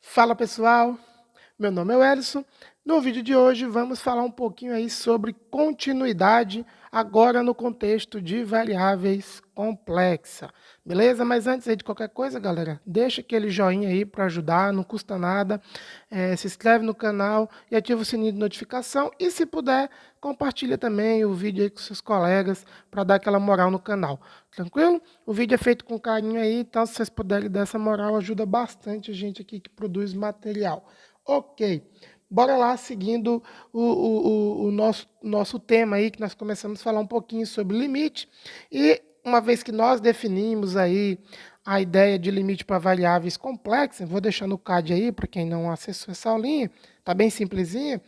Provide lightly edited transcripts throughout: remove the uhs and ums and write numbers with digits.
Fala pessoal, meu nome é Welson. No vídeo de hoje vamos falar um pouquinho aí sobre continuidade, agora no contexto de variáveis complexa, beleza? Mas antes aí de qualquer coisa, galera, deixa aquele joinha aí para ajudar, não custa nada. Se inscreve no canal e ativa o sininho de notificação e se puder, compartilha também o vídeo aí com seus colegas para dar aquela moral no canal. Tranquilo? O vídeo é feito com carinho aí, então se vocês puderem dar essa moral, ajuda bastante a gente aqui que produz material. Ok, bora lá, seguindo o nosso tema aí, que nós começamos a falar um pouquinho sobre limite. E uma vez que nós definimos aí a ideia de limite para variáveis complexas, vou deixar no card aí para quem não acessou essa aulinha, tá bem simplesinha.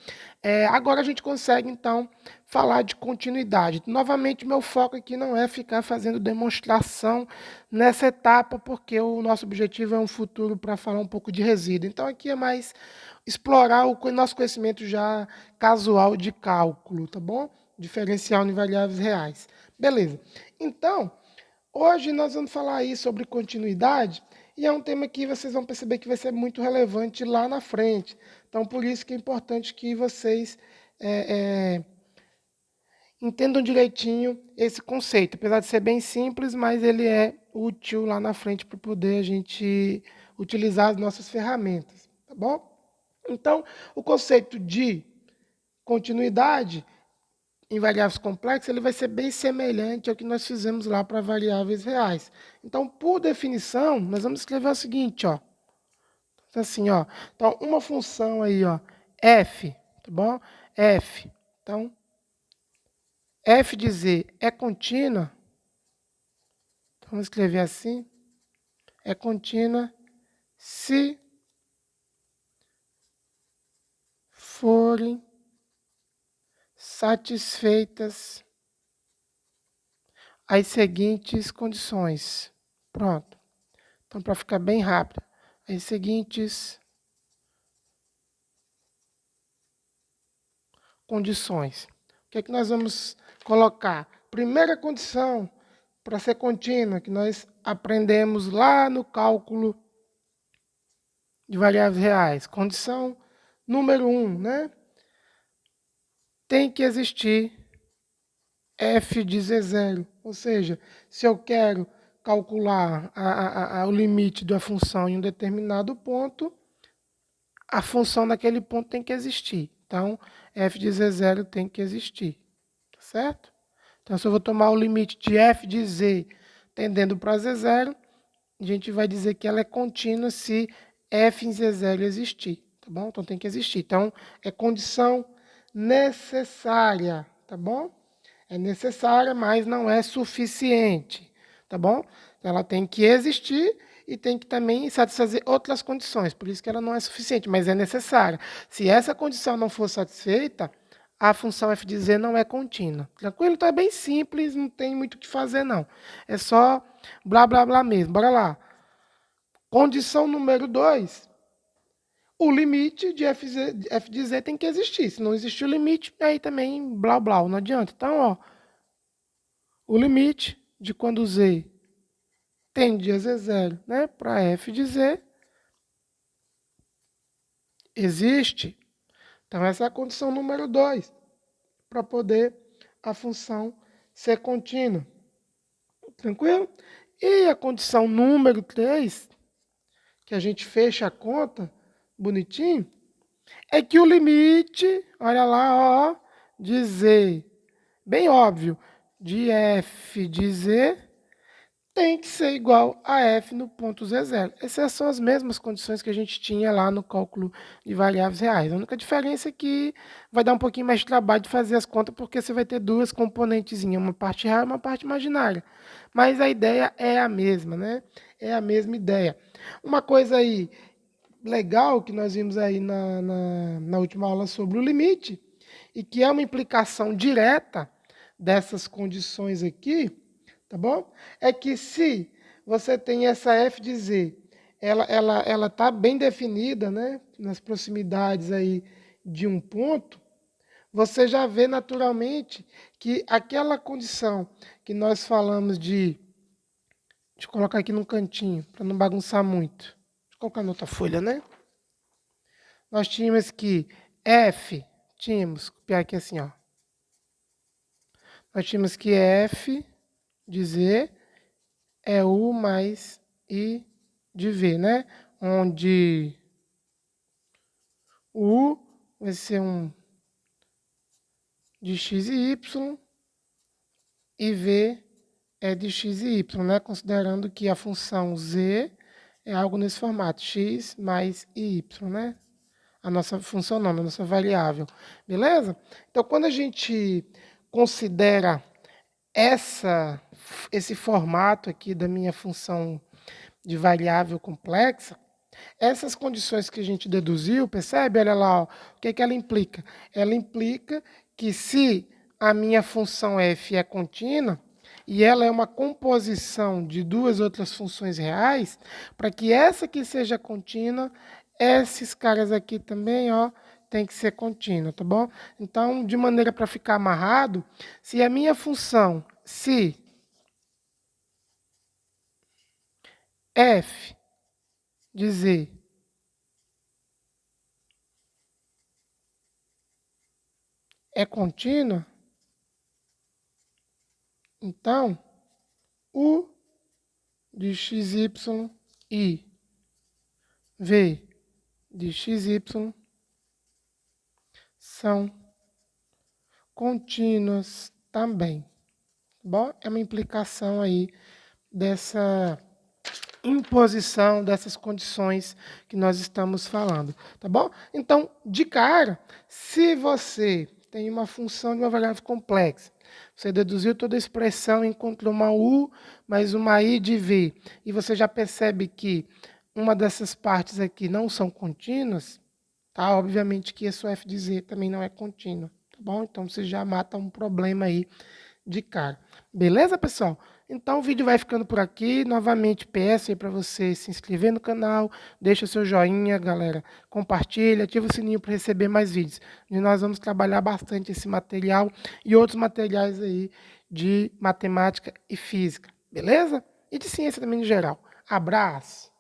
Agora a gente consegue, então, falar de continuidade. Novamente, meu foco aqui não é ficar fazendo demonstração nessa etapa, porque o nosso objetivo é um futuro para falar um pouco de resíduo. Então, aqui é mais explorar o nosso conhecimento já casual de cálculo, tá bom? Diferencial em variáveis reais. Beleza. Então, hoje nós vamos falar aí sobre continuidade, e é um tema que vocês vão perceber que vai ser muito relevante lá na frente. Então, por isso que é importante que vocês entendam direitinho esse conceito. Apesar de ser bem simples, mas ele é útil lá na frente para poder a gente utilizar as nossas ferramentas, tá bom? Então, o conceito de continuidade em variáveis complexas, ele vai ser bem semelhante ao que nós fizemos lá para variáveis reais. Então, por definição, nós vamos escrever o seguinte, ó. Assim, ó. Então, uma função aí, ó, f, tá bom? F. Então, f de z é contínua. Então, vamos escrever assim. É contínua se forem satisfeitas as seguintes condições. Pronto. Então, para ficar bem rápido, as seguintes condições. O que é que nós vamos colocar? Primeira condição para ser contínua, que nós aprendemos lá no cálculo de variáveis reais. Condição número 1, né? Tem que existir f de z0. Ou seja, se eu quero calcular o limite da função em um determinado ponto, a função naquele ponto tem que existir. Então, f de z0 tem que existir. Tá certo? Então, se eu vou tomar o limite de f de z tendendo para z0, a gente vai dizer que ela é contínua se f em z0 existir. Tá bom? Então, tem que existir. Então, é condição necessária. Tá bom? É necessária, mas não é suficiente. Tá bom? Ela tem que existir e tem que também satisfazer outras condições. Por isso que ela não é suficiente, mas é necessária. Se essa condição não for satisfeita, a função f de z não é contínua. Tranquilo? Então é bem simples, não tem muito o que fazer, não. É só blá, blá, blá mesmo. Bora lá. Condição número 2. O limite de f de z tem que existir. Se não existir o limite, aí também blá, blá, não adianta. Então, ó, o limite de quando z tende a z0, né, para f de z, existe. Então, essa é a condição número 2, para poder a função ser contínua. Tranquilo? E a condição número 3, que a gente fecha a conta, bonitinho, é que o limite, olha lá, ó, de z, bem óbvio, de f de z, tem que ser igual a f no ponto z0. Essas são as mesmas condições que a gente tinha lá no cálculo de variáveis reais. A única diferença é que vai dar um pouquinho mais de trabalho de fazer as contas, porque você vai ter duas componentezinhas, uma parte real e uma parte imaginária. Mas a ideia é a mesma, né? É a mesma ideia. Uma coisa aí legal que nós vimos aí na última aula sobre o limite, e que é uma implicação direta dessas condições aqui, tá bom? É que se você tem essa f de z, ela tá bem definida, né? Nas proximidades aí de um ponto, você já vê naturalmente que aquela condição que nós falamos de... Deixa eu colocar aqui num cantinho, para não bagunçar muito. Deixa eu colocar na outra folha, né? nós tínhamos que f, copiar aqui assim, ó. Nós tínhamos que f de z é u mais i de v, né? Onde u vai ser um de x e y, e v é de x e y, né? Considerando que a função z é algo nesse formato, x mais y, né? A nossa função não, a nossa variável, beleza? Então, quando a gente considera esse formato aqui da minha função de variável complexa, essas condições que a gente deduziu, percebe? Olha lá, ó, o que ela implica? Ela implica que se a minha função f é contínua, e ela é uma composição de duas outras funções reais, para que essa aqui seja contínua, esses caras aqui também, ó, tem que ser contínua, tá bom? Então, de maneira para ficar amarrado, se a minha função, se f de z é contínua, então, u de xy e v de xy são contínuas também. Tá bom? É uma implicação aí dessa imposição dessas condições que nós estamos falando, tá bom? Então, de cara, se você tem uma função de uma variável complexa, você deduziu toda a expressão, encontrou uma u mais uma i de v, e você já percebe que uma dessas partes aqui não são contínuas, tá? Obviamente que esse f de z também não é contínuo, tá bom? Então, você já mata um problema aí de cara. Beleza, pessoal? Então o vídeo vai ficando por aqui. Novamente peço aí para você se inscrever no canal, deixa o seu joinha, galera, compartilha, ativa o sininho para receber mais vídeos. E nós vamos trabalhar bastante esse material e outros materiais aí de matemática e física, beleza? E de ciência também em geral. Abraço!